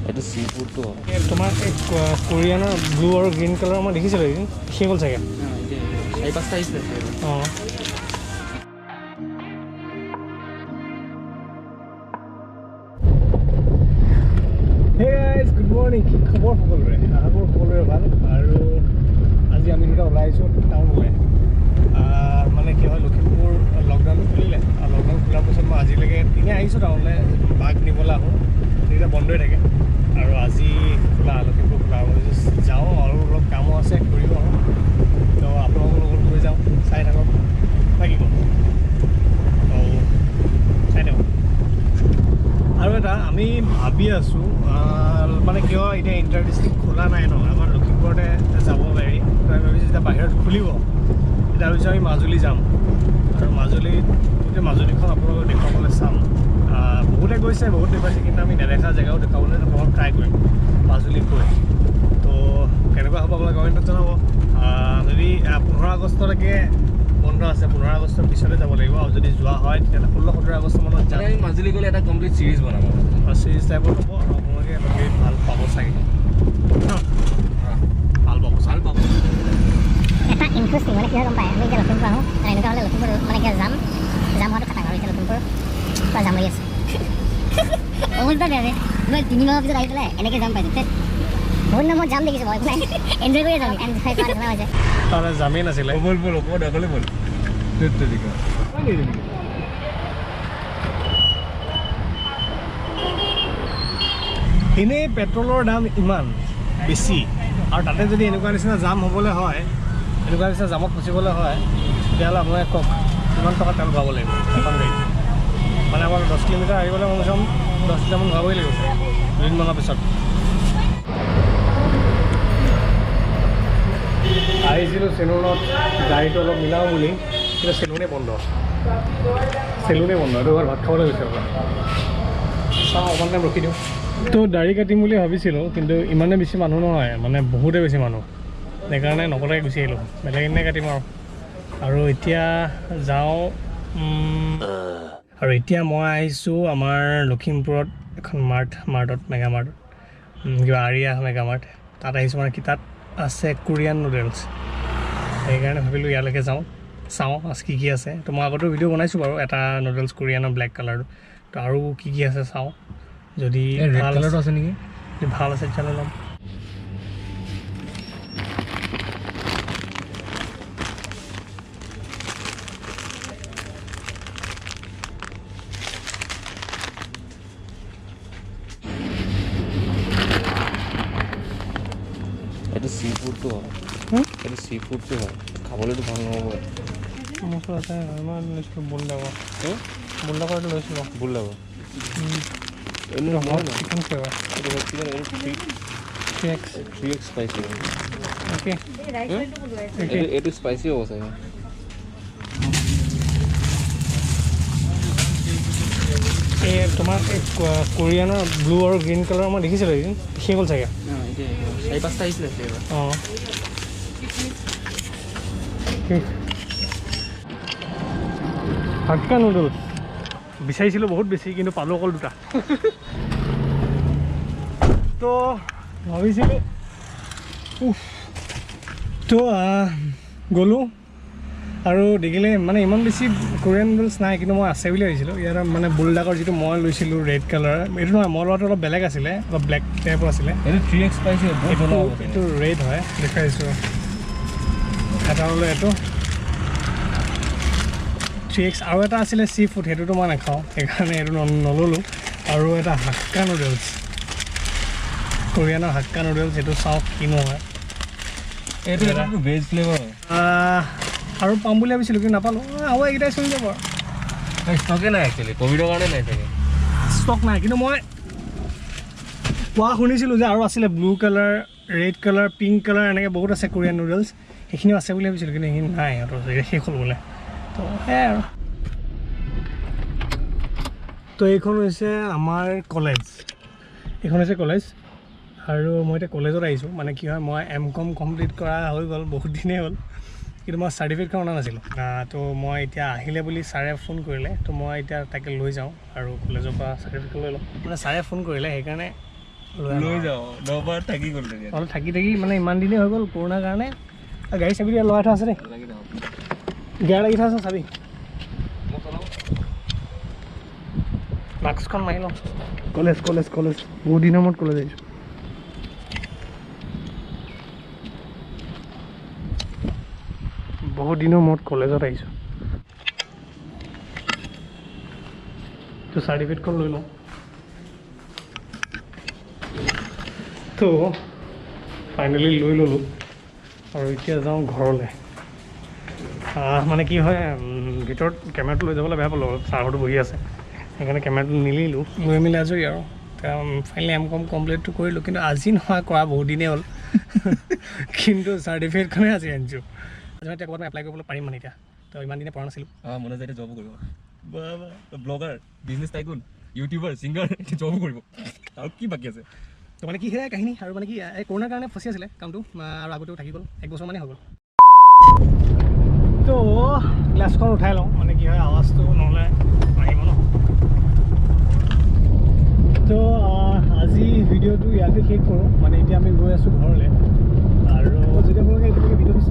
এইটো সি ফুডটো তোমাৰ কোৰিয়ানৰ ব্লু আৰু গ্ৰীণ কালাৰ মই দেখিছিলোঁ এদিন শেষ হ'ল চাগে 4-5টা আহিছিলে অঁ হে গাইজ গুড মৰ্ণিং কি খবৰ সকলোৰে আশাবোৰ সকলোৰে ভাল আৰু আজি আমি দুটা ওলাই আহিছোঁ টাউনলৈ মানে কি হয় লখিমপুৰ লকডাউন খুলিলে আৰু লকডাউন খোলাৰ পিছত মই আজিলৈকে এনেই আহিছোঁ টাউনলৈ বাঘ নিবলৈ আহোঁ তেতিয়া বন্ধই থাকে আৰু আজি খোলা লখিমপুৰ খোলা যাওঁ আৰু অলপ কামো আছে কৰিব আহোঁ তো আপোনালোকৰ লগত লৈ যাওঁ চাই থাকক থাকিব তো চাই থাকক আৰু এটা আমি ভাবি আছোঁ মানে কিয় এতিয়া ইণ্টাৰ ডিষ্ট্ৰিক্ট খোলা নাই ন আমাৰ লখিমপুৰতে যাব পাৰি আমি ভাবিছোঁ যেতিয়া বাহিৰত খুলিব তেতিয়া ভাবিছোঁ আমি মাজুলী যাম আৰু মাজুলীত গোটেই মাজুলীখন আপোনালোকক দেখুৱাবলৈ চাম বহুতে গৈছে বহুত দেখুৱাইছে কিন্তু আমি নেদেখা জেগাও দেখুৱাবলৈ আপোনালোকক ট্ৰাই কৰিম মাজুলীত গৈ তো কেনেকুৱা হ'ব আপোনালোকে কমেণ্টত জনাব যদি 15 আগষ্টলৈকে বন্ধ আছে 15 আগষ্টৰ পিছতে যাব লাগিব আৰু যদি যোৱা হয় তেতিয়াহ'লে 16-17 আগষ্ট মানত যাম আমি মাজুলী গ'লে এটা কমপ্লিট চিৰিজ বনাম আৰু চিৰিজ টাইপৰ হ'ব আৰু আপোনালোকে ভাল পাব চাগে ভাল পাব এটা ইণ্টাৰেষ্টিং মানে কি হয় গম পায় আমি এতিয়া লখিমপুৰ আহোঁ এনেকুৱা হ'লে লখিমপুৰ মানে কি যাম হোৱাটো খাটাং আৰু এতিয়া লখিমপুৰ পৰা যাম লাগি আছে অৱস্থা বেয়া মই 3 মাহৰ পিছত আহি পেলাই এনেকৈ যাম পাইছোঁ বহুত দিনৰ মই যাম দেখিছোঁ বাৰু নাই এনজয় কৰিয়ে যাম এনজয় কৰা নিচিনা হৈছে তাৰে যামেই নাছিলে বল অকণমান আগলৈ বল এনেই পেট্ৰলৰ দাম ইমান বেছি আৰু তাতে যদি এনেকুৱা নিচিনা জাম হ'বলৈ হয় এনেকুৱা নিচিনা জামত ফচিবলৈ হয় তেতিয়াহ'লে আপোনালোকে কওক কিমান টকা তেল ভৰাব লাগিব এখন গাড়ীত মানে আমাৰ 10 কিলোমিটাৰ আহিবলৈ মই চাম 10 লিটাৰমান ভৰাবই লাগিব দুদিনমানৰ পিছত আহিছিলোঁ চেলুনত গাড়ীটো অলপ মিলাওঁ বুলি কিন্তু চেলুনেই বন্ধ এইটো ঘৰত ভাত খাবলৈ গৈছে চাওঁ অকণ টাইম ৰখি দিওঁ তো দাড়ি কাটিম বুলি ভাবিছিলোঁ কিন্তু ইমানে বেছি মানুহ নহয় মানে বহুতে বেছি মানুহ সেইকাৰণে নকটাকৈ গুচি আহিলোঁ বেলেগ এদিনাই কাটিম আৰু এতিয়া যাওঁ আৰু এতিয়া মই আহিছোঁ আমাৰ লখিমপুৰত এখন মাৰ্টত মেগা মাৰ্টত কিবা আৰিয়া মেগা মাৰ্ট তাত আহিছোঁ মানে কি তাত আছে কোৰিয়ান নুডলছ সেইকাৰণে ভাবিলোঁ ইয়ালৈকে যাওঁ চাওঁ কি কি আছে তো মই আগতেও ভিডিঅ' বনাইছোঁ বাৰু এটা নুডলছ কোৰিয়ানৰ ব্লেক কালাৰটো তো আৰু কি কি আছে চাওঁ যদি ভাল আছে নেকি যদি ভাল আছে তেতিয়াহ'লে ল'ম এইটো সি ফুডটো হয় এইটো সি ফুডটো হয় খাবলৈতো ভাল নহ'ব মছলা আছে মই লৈছিলোঁ বুলডাকৰটো লৈছিলোঁ বুল লাগিব এনে নহয় ন chicken flavour chicken 3x spicy okay এইটো স্পাইচি হ'ব চাগে এই তোমাৰ এই কোৰিয়ানৰ ব্লু আৰু গ্ৰীণ কালাৰ মই দেখিছিলোঁ এদিন শেষ হ'ল চাগে 4-5টা আহিছিলে অঁ হাক্কা নুডলছ বিচাৰিছিলোঁ বহুত বেছি কিন্তু পালোঁ অকল 2টা তো ভাবিছিলোঁ তো গ'লোঁ আৰু দেখিলে মানে ইমান বেছি কোৰিয়ান নুডলছ নাই কিন্তু মই আছে বুলি ভাবিছিলোঁ ইয়াৰ মানে বুলডাকৰ যিটো মই লৈছিলোঁ ৰেড কালাৰ এইটো নহয় মই লোৱাটো অলপ বেলেগ আছিলে অলপ ব্লেক টাইপৰ আছিলে এইটো 3x স্পাইচি এইটো ৰেড হয় দেখাইছোঁ এটা হ'লে এইটো 3x আৰু এটা আছিলে চি ফুড সেইটোতো মই নাখাওঁ সেইকাৰণে এইটো নল'লোঁ আৰু এটা হাক্কা নুডলছ কোৰিয়ানৰ হাক্কা নুডলছ সেইটো চাওঁ কিনো হয় এইটো এটা ভেজ ফ্লেভাৰ হয় আৰু পাম বুলি ভাবিছিলোঁ কিন্তু নাপালোঁ আৰু এইকেইটাই চলি যাব ষ্টকে নাই একচুৱেলি ক'ভিডৰ কাৰণে নাই চাগে ষ্টক নাই কিন্তু মই কোৱা শুনিছিলোঁ যে আৰু আছিলে blue colour red colour pink colour এনেকৈ বহুত আছে কোৰিয়ান নুডলছ সেইখিনিও আছে বুলি ভাবিছিলোঁ কিন্তু সেইখিনি নাই সিহঁতৰ শেষ হ'ল বোলে তো সেয়াই আৰু তো এইখন হৈছে আমাৰ কলেজ আৰু মই এতিয়া কলেজত আহিছোঁ মানে কি হয় মই M.Com কমপ্লিট কৰা হৈ গ'ল বহুত দিনেই হ'ল কিন্তু মই চাৰ্টিফিকেটখন অনা নাছিলোঁ তো মই এতিয়া আহিলে বুলি ছাৰে ফোন কৰিলে তো মই এতিয়া তাকে লৈ যাওঁ আৰু কলেজৰ পৰা চাৰ্টিফিকেট লৈ লওঁ মানে ছাৰে ফোন কৰিলে সেইকাৰণে লৈ যাওঁ 9 বাৰ থাকি গ'ল অলপ থাকি মানে ইমান দিনেই হৈ গ'ল কৰোণাৰ কাৰণে গাড়ী চাবি লগাই থোৱা আছে দেই গিয়াৰ লাগি থোৱা আছে চাবি মাস্কখন মাৰি লওঁ কলেজ বহুত দিনৰ মূৰত কলেজ আহিছোঁ বহুত দিনৰ মূৰত কলেজত আহিছোঁ তো চাৰ্টিফিকেটখন লৈ লওঁ তো ফাইনেলি লৈ ল'লোঁ আৰু এতিয়া যাওঁ ঘৰলৈ মানে কি হয় ভিতৰত কেমেৰাটো লৈ যাবলৈ বেয়া পালোঁ অলপ ছাৰহঁতো বহি আছে সেইকাৰণে কেমেৰাটো নিলিলোঁ লৈ মেলি আজৰি আৰু ফাইনেলি এম কম কমপ্লিটটো কৰিলোঁ কিন্তু আজি নহয় কৰা বহুত দিনেই হ'ল কিন্তু চাৰ্টিফিকেটখনে আজি আনিছোঁ এতিয়া ক'ৰবাত এপ্লাই কৰিবলৈ পাৰিম মানে এতিয়া তো ইমান দিনে পৰা নাছিলোঁ মনে যায় জব কৰিব blogger business tycoon YouTuber singer job কৰিব আৰু কি বাকী আছে তো মানে কি সেয়াই কাহিনী আৰু মানে কি এই কৰোণাৰ কাৰণে ফচি আছিলে কামটো আৰু আগতেও থাকি গ'ল 1 বছৰমানেই হৈ গ'ল তো গ্লাছখন উঠাই লওঁ মানে কি হয় আৱাজটো নহ'লে আহিব ন তো আজি ভিডিঅ'টো ইয়াতে শেষ কৰোঁ মানে এতিয়া আমি গৈ আছোঁ ঘৰলৈ আৰু যদি আপোনালোকে এতিয়ালৈকে ভিডিঅ'টো